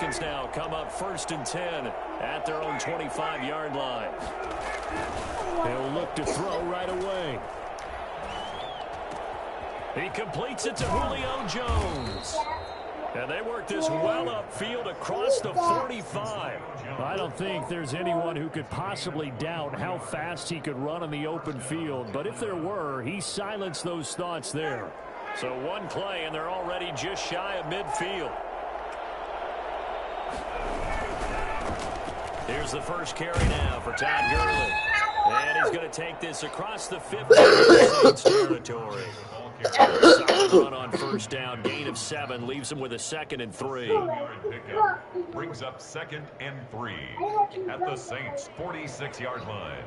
Orleans now come up 1st and 10 at their own 25-yard line. They'll look to throw right away. He completes it to Julio Jones. And they work this well upfield across the 45. I don't think there's anyone who could possibly doubt how fast he could run in the open field. But if there were, he silenced those thoughts there. So one play, and they're already just shy of midfield. Here's the first carry now for Todd Gurley. And he's going to take this across the 50 Saints territory. Solid run on first down. Gain of 7 leaves him with a 2nd and 3. Brings up 2nd and 3 at the Saints' 46-yard line.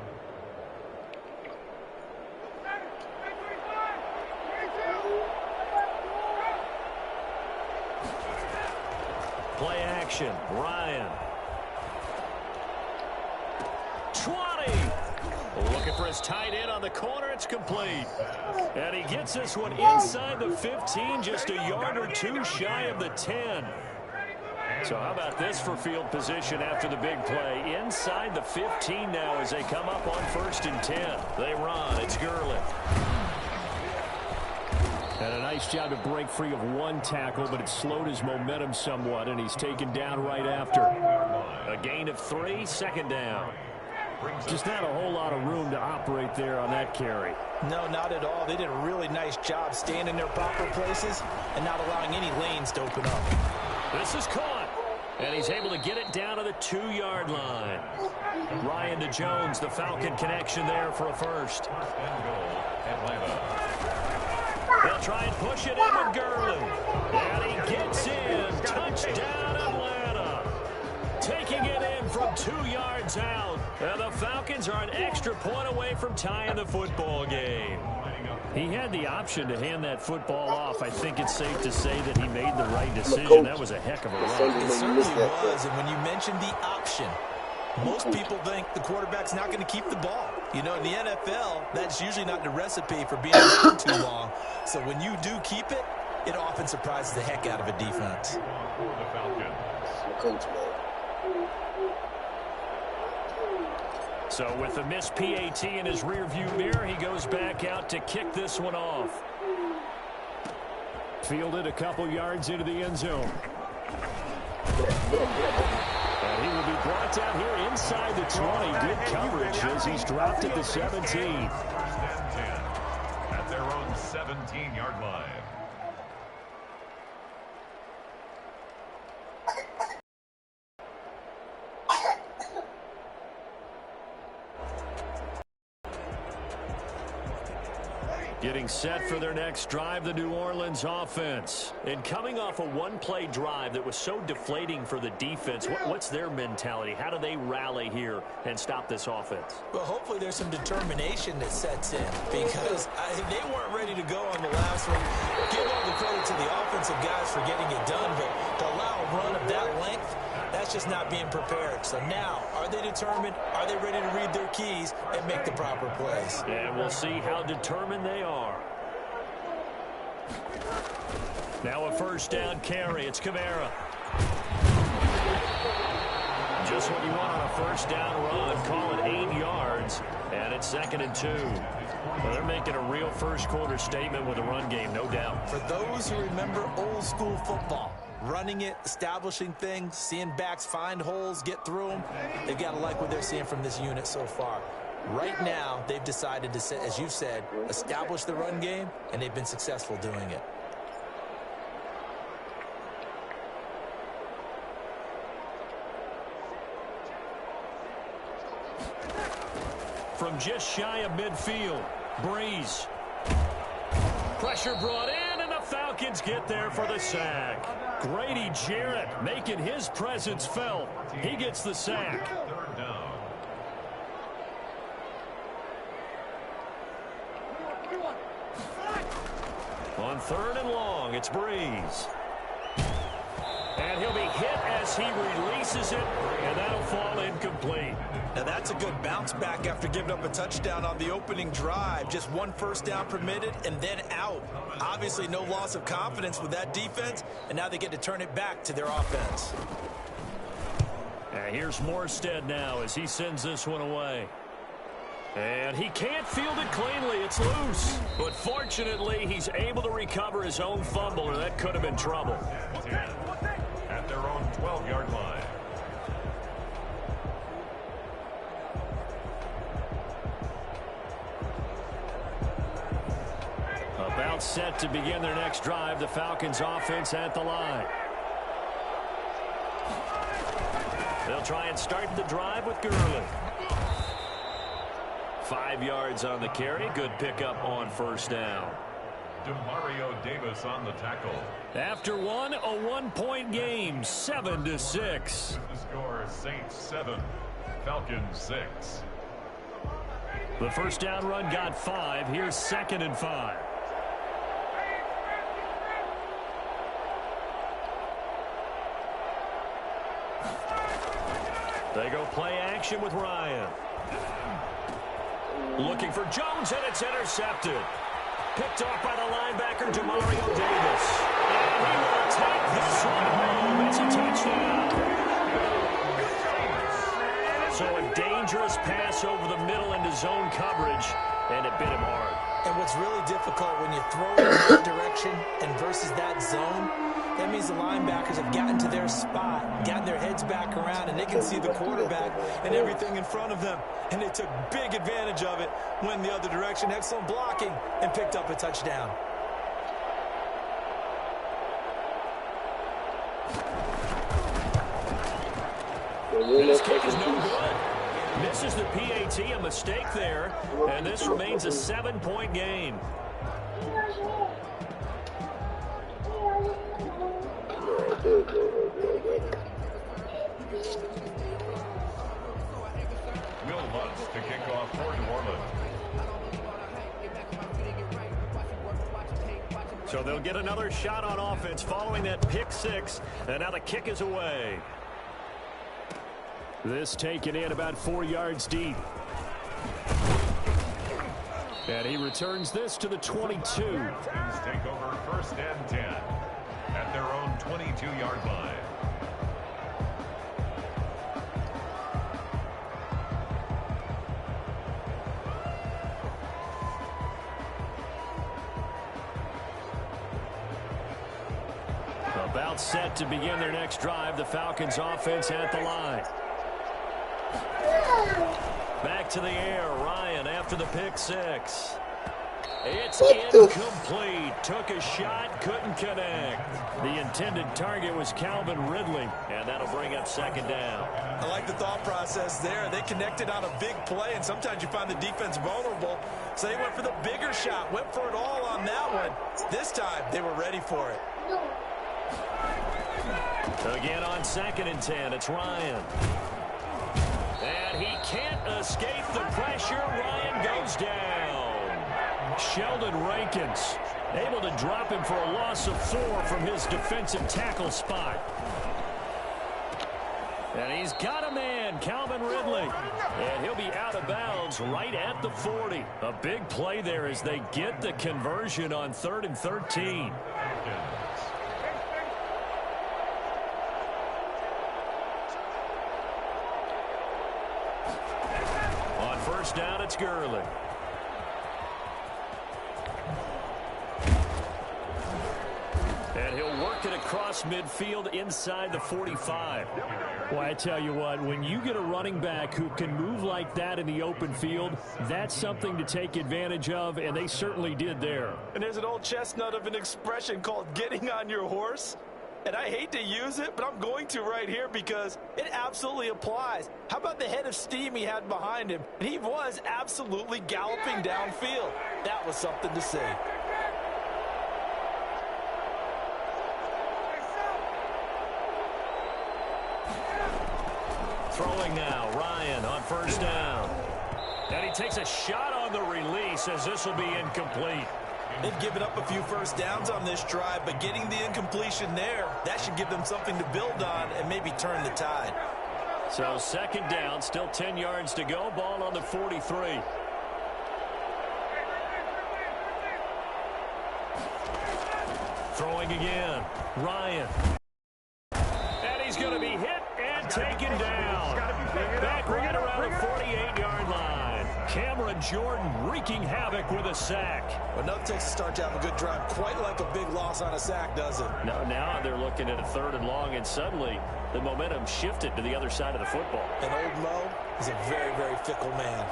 Play action. Ryan. 20. Looking for his tight end on the corner. It's complete. And he gets this one inside the 15, just a yard or 2 shy of the 10. So how about this for field position after the big play? Inside the 15 now as they come up on 1st and 10. They run. It's Gurley. And a nice job to break free of one tackle, but it slowed his momentum somewhat, and he's taken down right after. A gain of 3, 2nd down. Just not a whole lot of room to operate there on that carry. No, not at all. They did a really nice job staying in their proper places and not allowing any lanes to open up. This is caught, and he's able to get it down to the 2-yard line. Ryan to Jones, the Falcon connection there for a first. They'll try and push it in with Gurley. And he gets in. Touchdown, Atlanta. Taking it in from 2 yards out. And the Falcons are an extra point away from tying the football game. He had the option to hand that football off. I think it's safe to say that he made the right decision. That was a heck of a run. It certainly was. And when you mentioned the option, most people think the quarterback's not going to keep the ball. You know, in the NFL, that's usually not the recipe for being around too long. So when you do keep it, it often surprises the heck out of a defense. So with the missed PAT in his rearview mirror, he goes back out to kick this one off. Fielded a couple yards into the end zone. And he will be brought down here inside the 20. Good coverage as he's dropped at the 17. At their own 17-yard line. Getting set for their next drive, the New Orleans offense. And coming off a one-play drive that was so deflating for the defense, what's their mentality? How do they rally here and stop this offense? Well, hopefully there's some determination that sets in because they weren't ready to go on the last one. Give all the credit to the offensive guys for getting it done, but to allow a run of that length, that's just not being prepared. So now, are they determined? Are they ready to read their keys and make the proper plays? And we'll see how determined they are. Now a first down carry. It's Kamara. Just what you want on a first down run. Call it 8 yards. And it's 2nd and 2. Well, they're making a real first quarter statement with a run game, no doubt. For those who remember old school football, running it, establishing things, seeing backs find holes, get through them, they've got to like what they're seeing from this unit so far. Right now, they've decided to, as you said, establish the run game, and they've been successful doing it. From just shy of midfield, Breeze. Pressure brought in, and the Falcons get there for the sack. Grady Jarrett making his presence felt. He gets the sack. On 3rd and long, it's Breeze. And he'll be hit as he releases it, and that'll fall incomplete. Now that's a good bounce back after giving up a touchdown on the opening drive. Just one first down permitted and then out. Obviously no loss of confidence with that defense, and now they get to turn it back to their offense. And here's Morstead now as he sends this one away. And he can't field it cleanly. It's loose. But fortunately, he's able to recover his own fumble, or that could have been trouble. At their own 12-yard line. About set to begin their next drive. The Falcons offense at the line. They'll try and start the drive with Gurley. 5 yards on the carry. Good pickup on first down. Demario Davis on the tackle. After one, a 1-point game, 7-6. The score, Saints 7, Falcons 6. The first down run got 5. Here's 2nd and 5. They go play action with Ryan. Looking for Jones, and it's intercepted. Picked off by the linebacker, Demario Davis. And he will take this one home. It's a touchdown. So a dangerous pass over the middle into zone coverage, and it bit him hard. And what's really difficult when you throw it in that direction and versus that zone, that means the linebackers have gotten to their spot, gotten their heads back around, and they can see the quarterback and everything in front of them. And they took big advantage of it, went the other direction, excellent blocking, and picked up a touchdown. This kick is no good. Misses the PAT, a mistake there, and this remains a 7-point game. Will Lutz to kick off for New Orleans. So they'll get another shot on offense following that pick 6, and now the kick is away. This taken in about 4 yards deep. And he returns this to the 22. Falcons take over 1st and 10 at their own 22-yard line. About set to begin their next drive. The Falcons offense at the line. Back to the air. Ryan after the pick 6. It's incomplete. Took a shot, couldn't connect. The intended target was Calvin Ridley, and that'll bring up 2nd down. I like the thought process there. They connected on a big play, and sometimes you find the defense vulnerable. So they went for the bigger shot, went for it all on that one. This time, they were ready for it. Again on 2nd and 10, it's Ryan. And he can't escape the pressure. Ryan goes down. Sheldon Rankins able to drop him for a loss of 4 from his defensive tackle spot. And he's got a man, Calvin Ridley. And he'll be out of bounds right at the 40. A big play there as they get the conversion on 3rd and 13. On first down, it's Gurley. And he'll work it across midfield inside the 45. Well, I tell you what, when you get a running back who can move like that in the open field, that's something to take advantage of, and they certainly did there. And there's an old chestnut of an expression called getting on your horse. And I hate to use it, but I'm going to right here because it absolutely applies. How about the head of steam he had behind him? And he was absolutely galloping downfield. That was something to see. Throwing now, Ryan on first down. And he takes a shot on the release as this will be incomplete. They've given up a few first downs on this drive, but getting the incompletion there, that should give them something to build on and maybe turn the tide. So 2nd down, still 10 yards to go. Ball on the 43. Throwing again, Ryan. And he's going to be hit and And taken down. Back right around the 48-yard line. Cameron Jordan wreaking havoc with a sack. Well, nothing takes a start to have a good drive, quite like a big loss on a sack, does it? Now they're looking at a 3rd and long, and suddenly the momentum shifted to the other side of the football. And old Mo is a very, very fickle man.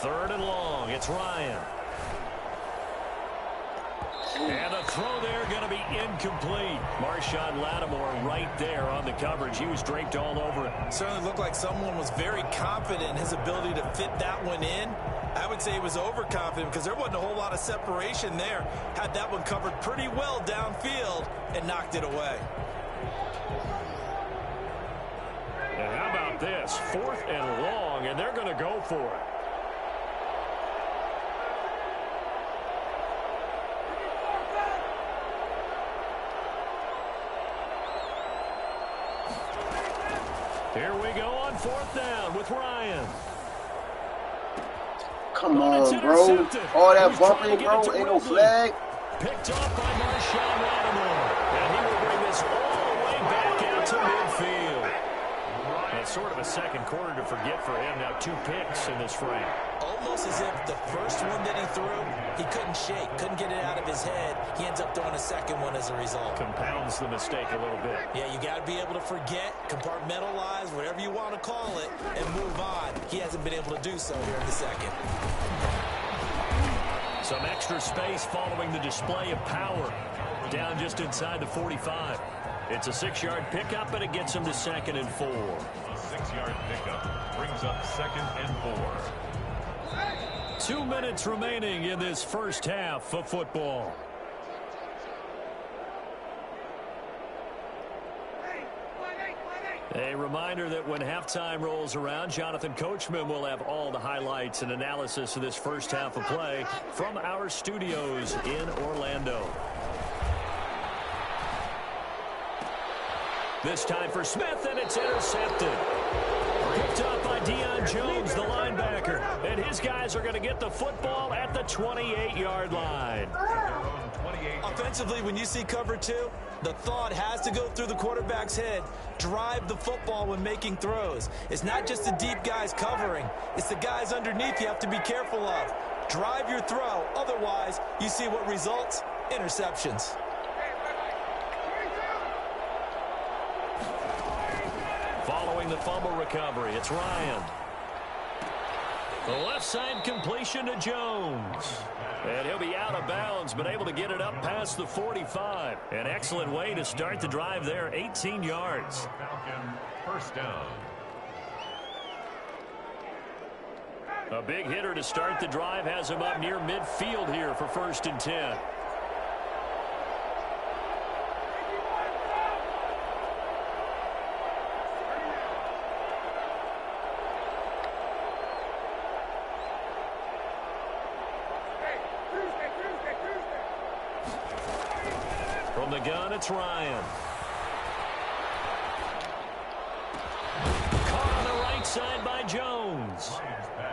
Third and long. It's Ryan. And the throw there going to be incomplete. Marshawn Lattimore right there on the coverage. He was draped all over it. Certainly looked like someone was very confident in his ability to fit that one in. I would say he was overconfident because there wasn't a whole lot of separation there. Had that one covered pretty well downfield and knocked it away. And how about this? 4th and long, and they're going to go for it. Here we go on 4th down with Ryan. Come on, bro. All that bumping, bro. Ain't no flag. Picked off by Marshawn Lattimore. And he will bring this all the way back out to midfield. That's sort of a second quarter to forget for him. Now 2 picks in this frame. Almost as if the first one that he threw, he couldn't shake, couldn't get it out of his head. He ends up throwing a second one as a result. Compounds the mistake a little bit. Yeah, you got to be able to forget, compartmentalize, whatever you want to call it, and move on. He hasn't been able to do so here in the second. Some extra space following the display of power. Down just inside the 45. It's a 6-yard pickup, and it gets him to 2nd and 4. A 6-yard pickup brings up 2nd and 4. 2 minutes remaining in this first half of football. A reminder that when halftime rolls around, Jonathan Coachman will have all the highlights and analysis of this first half of play from our studios in Orlando. This time for Smith, and it's intercepted. Picked up by Deion Jones, the linebacker. And his guys are going to get the football at the 28-yard line. Offensively, when you see cover 2, the thought has to go through the quarterback's head. Drive the football when making throws. It's not just the deep guys covering. It's the guys underneath you have to be careful of. Drive your throw. Otherwise, you see what results? Interceptions. Following the fumble recovery, it's Ryan. The left side completion to Jones. And he'll be out of bounds, but able to get it up past the 45. An excellent way to start the drive there, 18 yards. Falcon, first down. A big hitter to start the drive has him up near midfield here for 1st and 10. From the gun, it's Ryan. Caught on the right side by Jones.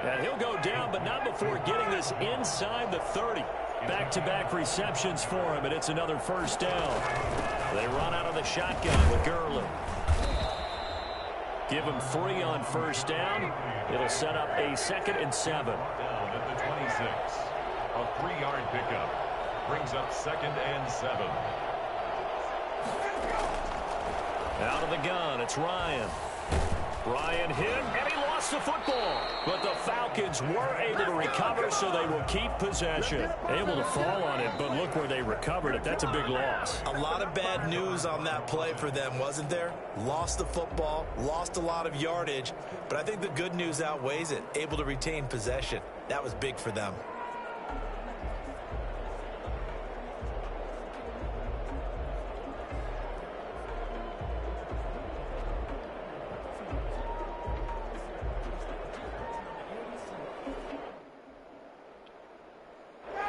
And he'll go down, but not before getting this inside the 30. Back-to-back receptions for him, and it's another first down. They run out of the shotgun with Gurley. Give him 3 on first down. It'll set up a 2nd and 7. Down at the 26. A 3-yard pickup brings up 2nd and 7. Out of the gun, it's Ryan. Ryan hit, and he lost the football. But the Falcons were able to recover, so they will keep possession. Able to fall on it, but look where they recovered it. That's a big loss. A lot of bad news on that play for them, wasn't there? Lost the football, lost a lot of yardage, but I think the good news outweighs it. Able to retain possession. That was big for them.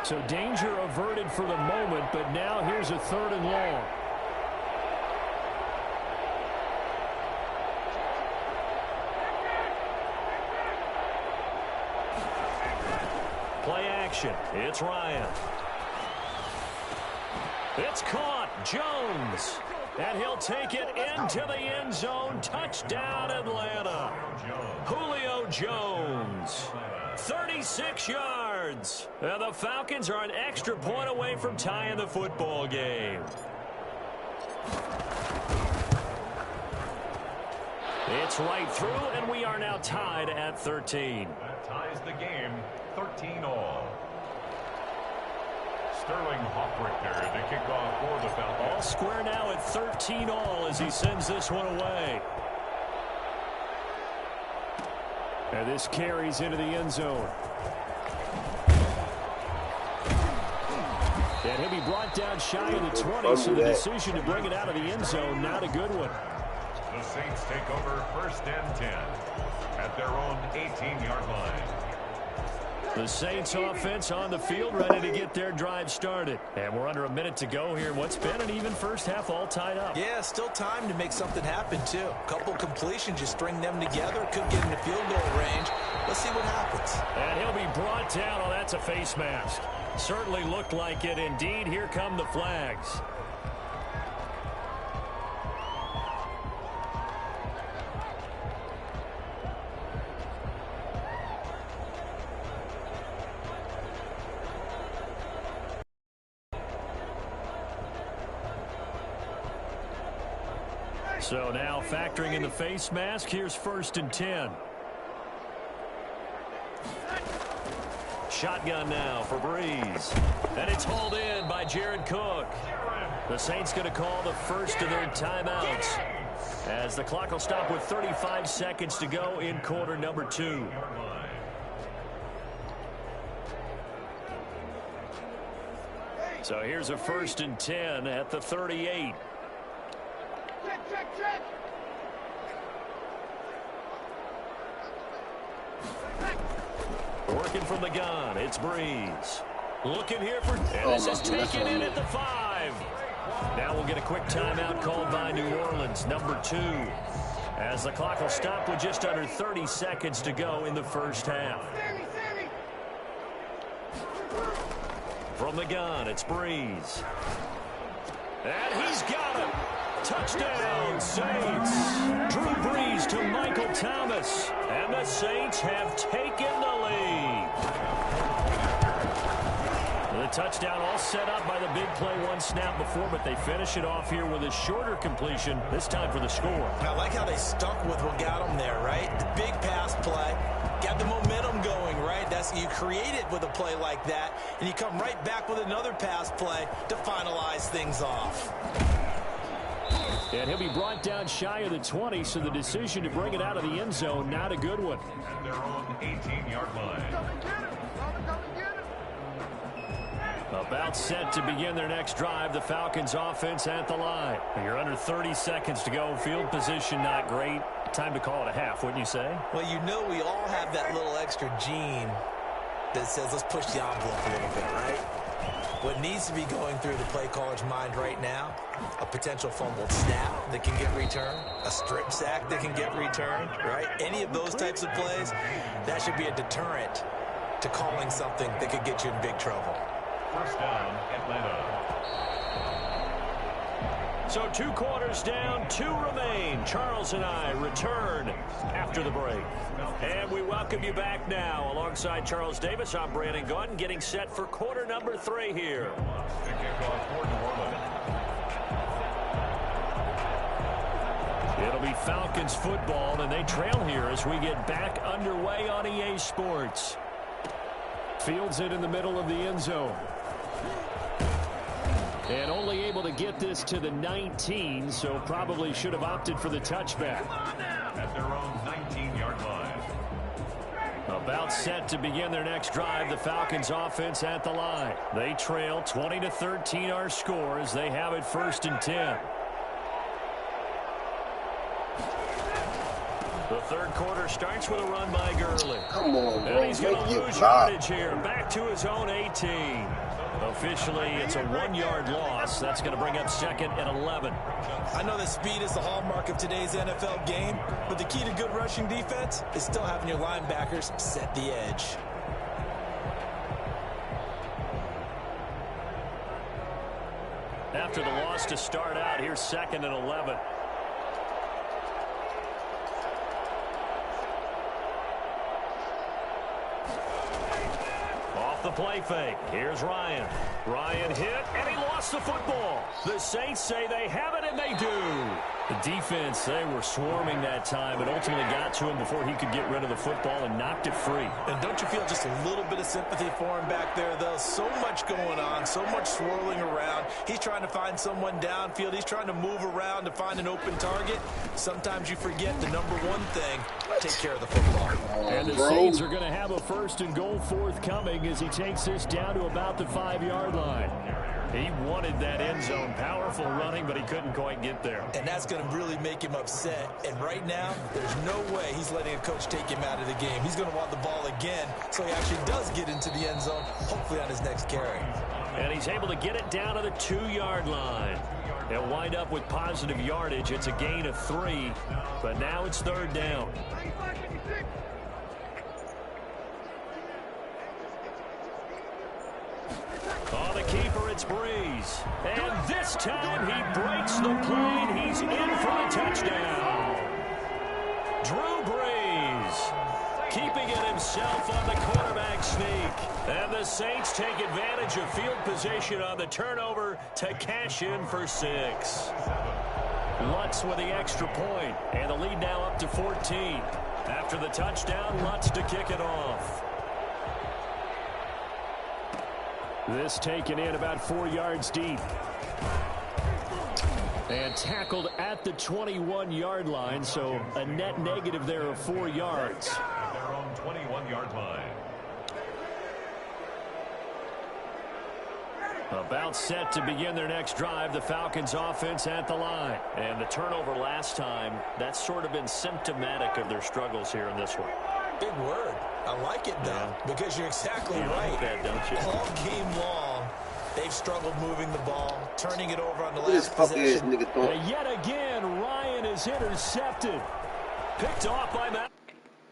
So danger averted for the moment, but now here's a 3rd and long. Play action. It's Ryan. It's caught. Jones. And he'll take it into the end zone. Touchdown, Atlanta. Julio Jones. 36 yards. And the Falcons are an extra point away from tying the football game. It's right through, and we are now tied at 13. That ties the game, 13-all. Sterling Hawkrichter to kick off for the Falcons. All square now at 13-all as he sends this one away. And this carries into the end zone. And he'll be brought down shy of the 20, so the decision to bring it out of the end zone, not a good one. The Saints take over 1st and 10 at their own 18-yard line. The Saints offense on the field, ready to get their drive started. And we're under a minute to go here in what's been an even first half, all tied up. Yeah, still time to make something happen, too. A couple completions, just string them together. Could get into field goal range. Let's see what happens. And he'll be brought down. Oh, that's a face mask. Certainly looked like it. Indeed, here come the flags. So now factoring in the face mask, here's 1st and 10. Shotgun now for Breeze. And it's hauled in by Jared Cook. The Saints going to call the first of their timeouts as the clock will stop with 35 seconds to go in quarter number 2. So here's a 1st and 10 at the 38. Working from the gun, it's Breeze. Looking here for, and this is taken in at the 5. Now we'll get a quick timeout called by New Orleans, number 2. As the clock will stop with just under 30 seconds to go in the first half. From the gun, it's Breeze. And he's got it. Touchdown, Saints. Drew Brees to Michael Thomas. And the Saints have taken the lead. The touchdown all set up by the big play, one snap before, but they finish it off here with a shorter completion, this time for the score. I like how they stuck with what got them there, right? The big pass play. Got the momentum going, right? That's, you create it with a play like that, and you come right back with another pass play to finalize things off. And he'll be brought down shy of the 20, so the decision to bring it out of the end zone, not a good one. At their own 18-yard line. About set to begin their next drive, the Falcons offense at the line. You're under 30 seconds to go. Field position not great. Time to call it a half, wouldn't you say? Well, you know we all have that little extra gene that says let's push the envelope a little bit, right? What needs to be going through the play caller's mind right now, a potential fumbled snap that can get returned, a strip sack that can get returned, right? Any of those types of plays, that should be a deterrent to calling something that could get you in big trouble. First down, Atlanta. So 2 quarters down, 2 remain. Charles and I return after the break. And we welcome you back now. Alongside Charles Davis, I'm Brandon Gordon, getting set for quarter number 3 here. The kickoff for New Orleans. It'll be Falcons football, and they trail here as we get back underway on EA Sports. Fields it in the middle of the end zone. And only able to get this to the 19, so probably should have opted for the touchback. At their own 19-yard line. About set to begin their next drive, the Falcons offense at the line. They trail 20-13 our score as they have it 1st and 10. The third quarter starts with a run by Gurley. Come on, bro. And he's going to lose yardage here. Back to his own 18. Officially, it's a 1-yard loss. That's going to bring up 2nd and 11. I know that speed is the hallmark of today's NFL game, but the key to good rushing defense is still having your linebackers set the edge. after the loss to start out. Here's 2nd and 11. Off the play fake. Here's Ryan. Ryan hit, and he lost the football. The Saints say they have it, and they do. The defense, they were swarming that time, but ultimately got to him before he could get rid of the football and knocked it free. And don't you feel just a little bit of sympathy for him back there, though? So much going on, so much swirling around. He's trying to find someone downfield. He's trying to move around to find an open target. Sometimes you forget the number one thing, take care of the football. And the Saints are going to have a 1st and goal forthcoming as he takes this down to about the 5-yard line. He wanted that end zone. Powerful running, but he couldn't quite get there. And that's going to really make him upset. And right now, there's no way he's letting a coach take him out of the game. He's going to want the ball again, so he actually does get into the end zone, hopefully on his next carry. And he's able to get it down to the 2-yard line. They'll wind up with positive yardage. It's a gain of 3, but now it's 3rd down. Oh, the keeper, it's Breeze. And this time he breaks the plane. He's in for a touchdown. Drew Brees keeping it himself on the quarterback sneak. And the Saints take advantage of field position on the turnover to cash in for 6. Lutz with the extra point, and the lead now up to 14. After the touchdown, Lutz to kick it off. This taken in about 4 yards deep. And tackled at the 21-yard line, so a net negative there of 4 yards. Their own 21-yard line. About set to begin their next drive, the Falcons offense at the line. And the turnover last time, that's sort of been symptomatic of their struggles here in this one. Big word. I like it, though, because you're exactly right. Like that, don't you? All game long, they've struggled moving the ball, turning it over on the last possession. And yet again, Ryan is intercepted. Picked off by Matt.